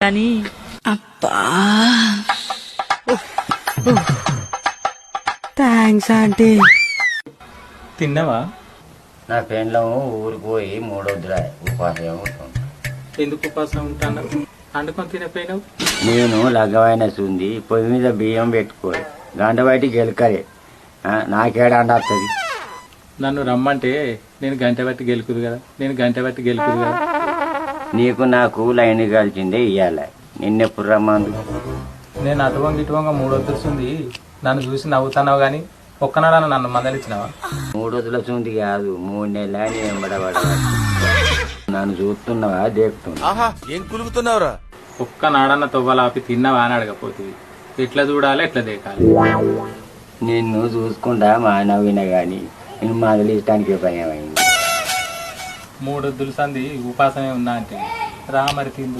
కానీ అబ్బా thanks aunty. తిన్నావా? నా పెండ్లం ఊరికి పోయి 3 వద్దురా ఉపాసం ఉంటుంది. ఎందుకు ఉపాసం ఉంటాను? అండుకొని తినపోయినావు. నేను లగ్గమైన సుంది పొయ్యి మీద బియ్యం పెట్టుకోయి గంట బయటికి గెలకలే నాకేడా అండొస్తుంది. నన్ను రమ్మంటే నేను గంట బట్టి గెలుకుదు కదా. నీకు నాకు లైన్ కలిసిందే ఇయ్యాల. నిన్నెప్పుడు రమ్మందు? నేను అటువంగ ఇటువంగ 3 వద్దులుంది. నన్ను చూసి నవ్వుతున్నావు గాని ఒక్కనాడన్నా నన్ను మందలిచ్చినావా? 3 వద్దుల సుంది కాదు 3 నెలల ఎంబడబడ. నన్ను చూస్తున్నావా దేకుతున్నా? ఒక్కనాడన్న తొవ్వలాపి తిన్నావా అని అడగపోతుంది. ఎట్లా చూడాలి ఎట్లా దేకాలి? నిన్ను చూసుకుంటా మానవిన గాని నేను మొదలిస్తానికి భయమైంది. 3 వద్దులు సంది ఉపాసమే ఉన్నా అంటే రా మరి తిందు.